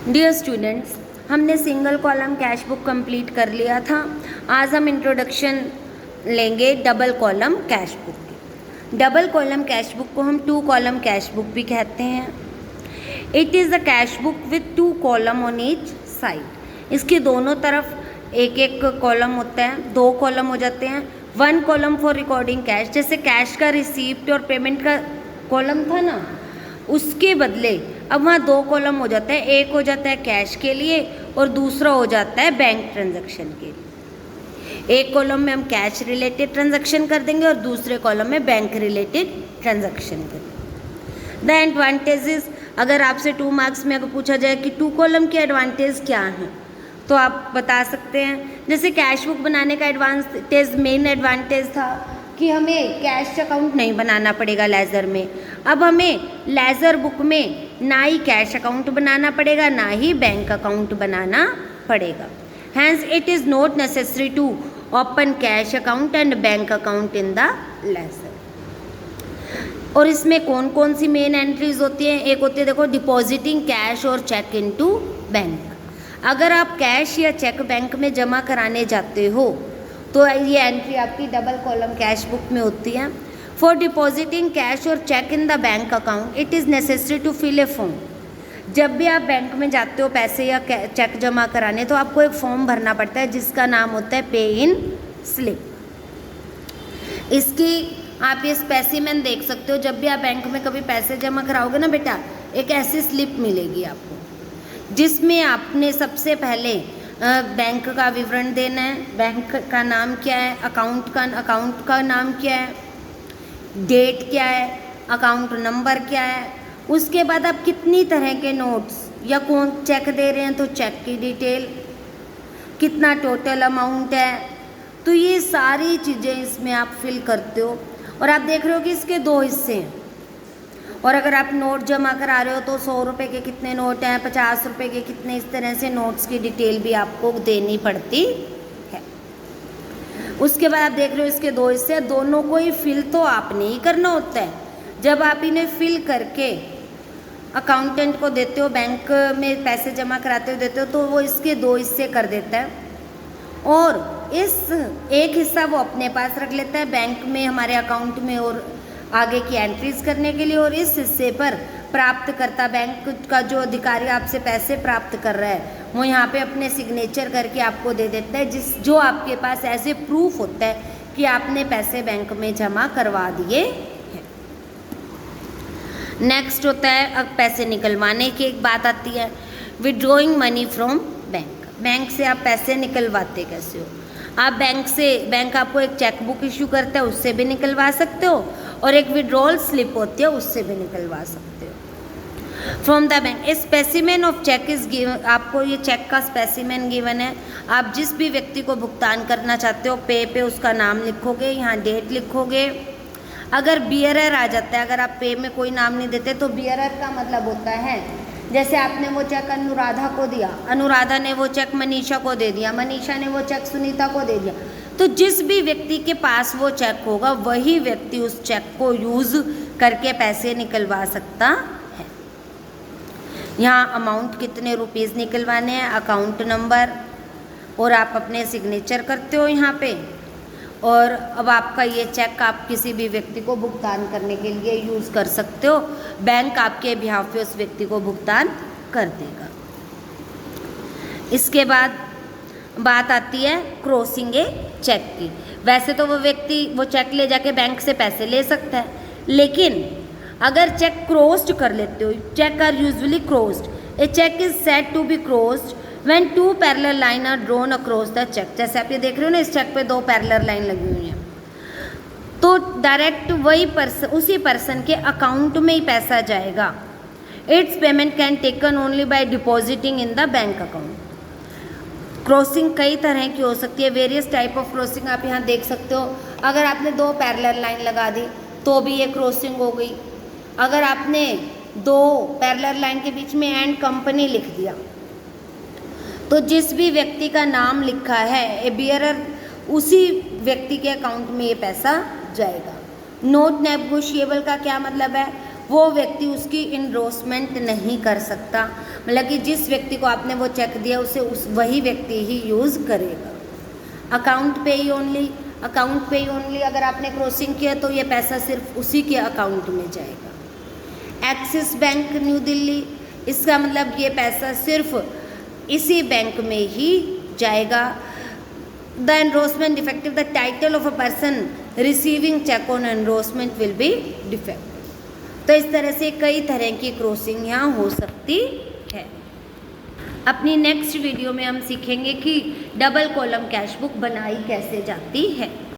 Dear students, हमने single column cash book complete कर लिया था। आज हम इंट्रोडक्शन लेंगे डबल कॉलम कैश बुक की। डबल कॉलम कैश बुक को हम टू कॉलम कैश बुक भी कहते हैं। It is the cash book with two column on each side. इसके दोनों तरफ एक एक कॉलम होता है, दो कॉलम हो जाते हैं। One column for recording cash, जैसे कैश का रिसीप्ट और पेमेंट का कॉलम था ना, उसके बदले अब वहाँ दो कॉलम हो जाता है। एक हो जाता है कैश के लिए और दूसरा हो जाता है बैंक ट्रांजैक्शन के लिए। एक कॉलम में हम कैश रिलेटेड ट्रांजैक्शन कर देंगे और दूसरे कॉलम में बैंक रिलेटेड ट्रांजैक्शन करेंगे। द एडवांटेजेस, अगर आपसे 2 मार्क्स में अगर पूछा जाए कि टू कॉलम के एडवांटेज क्या हैं, तो आप बता सकते हैं। जैसे कैश बुक बनाने का एडवांटेज, मेन एडवांटेज था कि हमें कैश अकाउंट नहीं बनाना पड़ेगा लेज़र में। अब हमें लेज़र बुक में ना ही कैश अकाउंट बनाना पड़ेगा, ना ही बैंक अकाउंट बनाना पड़ेगा। Hence it is not necessary to open cash account and bank account in the ledger. और इसमें कौन कौन सी मेन एंट्रीज होती हैं? एक होती है, देखो, डिपॉजिटिंग कैश और चेक इनटू बैंक। अगर आप कैश या चेक बैंक में जमा कराने जाते हो तो ये एंट्री आपकी डबल कॉलम कैश बुक में होती है। फॉर डिपॉजिटिंग कैश और cheque in the bank account it is necessary to fill a form. जब भी आप बैंक में जाते हो पैसे या चेक जमा कराने, तो आपको एक फॉर्म भरना पड़ता है जिसका नाम होता है पे इन स्लिप। इसकी आप ये स्पेसिमेन देख सकते हो। जब भी आप बैंक में कभी पैसे जमा कराओगे ना बेटा, एक ऐसी स्लिप मिलेगी आपको जिसमें आपने सबसे पहले बैंक का विवरण देना है। बैंक का नाम क्या है, अकाउंट का नाम क्या है, डेट क्या है, अकाउंट नंबर क्या है। उसके बाद आप कितनी तरह के नोट्स या कौन चेक दे रहे हैं तो चेक की डिटेल, कितना टोटल अमाउंट है, तो ये सारी चीज़ें इसमें आप फिल करते हो। और आप देख रहे हो कि इसके 2 हिस्से हैं। और अगर आप नोट जमा करा रहे हो तो 100 रुपये के कितने नोट हैं, 50 रुपये के कितने, इस तरह से नोट्स की डिटेल भी आपको देनी पड़ती है। उसके बाद आप देख रहे हो इसके 2 हिस्से, दोनों को ही फिल तो आपने ही करना होता है। जब आप इन्हें फिल करके अकाउंटेंट को देते हो, बैंक में पैसे जमा कराते हो देते हो, तो वो इसके 2 हिस्से कर देता है और इस एक हिस्सा वो अपने पास रख लेता है बैंक में, हमारे अकाउंट में और आगे की एंट्रीज करने के लिए। और इस हिस्से पर प्राप्तकर्ता, बैंक का जो अधिकारी आपसे पैसे प्राप्त कर रहा है, वो यहाँ पे अपने सिग्नेचर करके आपको दे देता है, जो आपके पास ऐसे प्रूफ होता है कि आपने पैसे बैंक में जमा करवा दिए हैं। नेक्स्ट होता है, अब पैसे निकलवाने की एक बात आती है, withdrawing money from bank. Bank से आप पैसे निकलवाते कैसे हो? आप बैंक आपको एक चेक बुक इशू करता है, उससे भी निकलवा सकते हो, और एक विड्रॉल स्लिप होती है, उससे भी निकलवा सकते हो from the bank. A specimen of cheque is given, आपको ये चेक का स्पेसिमेन गिवन है। आप जिस भी व्यक्ति को भुगतान करना चाहते हो, पे उसका नाम लिखोगे, यहाँ डेट लिखोगे। अगर बियरर आ जाता है, अगर आप पे में कोई नाम नहीं देते तो बियरर का मतलब होता है, जैसे आपने वो चेक अनुराधा को दिया, अनुराधा ने वो चेक मनीषा को दे दिया, मनीषा ने वो चेक सुनीता को दे दिया, तो जिस भी व्यक्ति के पास वो चेक होगा वही व्यक्ति उस चेक को यूज़ करके पैसे निकलवा सकता है। यहाँ अमाउंट कितने रुपीज़ निकलवाने हैं, अकाउंट नंबर, और आप अपने सिग्नेचर करते हो यहाँ पे। और अब आपका ये चेक आप किसी भी व्यक्ति को भुगतान करने के लिए यूज़ कर सकते हो। बैंक आपके बिहाफ पे उस व्यक्ति को भुगतान कर देगा। इसके बाद बात आती है क्रॉसिंग ए चेक की। वैसे तो वो व्यक्ति वो चेक ले जाके बैंक से पैसे ले सकता है, लेकिन अगर चेक क्रॉस्ड कर लेते हो, cheque are usually crossed. A cheque is said to be crossed when 2 parallel line are drawn across the cheque. जैसे आप ये देख रहे हो ना, इस चेक पे 2 पैरेलल लाइन लगी हुई हैं, तो डायरेक्ट वही उसी पर्सन के अकाउंट में ही पैसा जाएगा। It's payment can taken only by depositing in the bank account. Crossing कई तरह की हो सकती है, वेरियस टाइप ऑफ क्रॉसिंग आप यहाँ देख सकते हो। अगर आपने 2 पैरेलल लाइन लगा दी तो भी ये क्रॉसिंग हो गई। अगर आपने 2 पैरेलल लाइन के बीच में एंड कंपनी लिख दिया, तो जिस भी व्यक्ति का नाम लिखा है ए बियरर, उसी व्यक्ति के अकाउंट में ये पैसा जाएगा। नॉट नेगोशिएबल का क्या मतलब है? वो व्यक्ति उसकी इनरोसमेंट नहीं कर सकता, मतलब कि जिस व्यक्ति को आपने वो चेक दिया उसे वही व्यक्ति ही यूज़ करेगा। अकाउंट पे ओनली, अकाउंट पे ओनली अगर आपने क्रॉसिंग किया तो ये पैसा सिर्फ उसी के अकाउंट में जाएगा। एक्सिस बैंक न्यू दिल्ली, इसका मतलब ये पैसा सिर्फ इसी बैंक में ही जाएगा। The endorsement defective, the title of a person receiving cheque on endorsement will be defective. तो इस तरह से कई तरह की क्रॉसिंग यहाँ हो सकती है। अपनी नेक्स्ट वीडियो में हम सीखेंगे कि डबल कॉलम कैश बुक बनाई कैसे जाती है।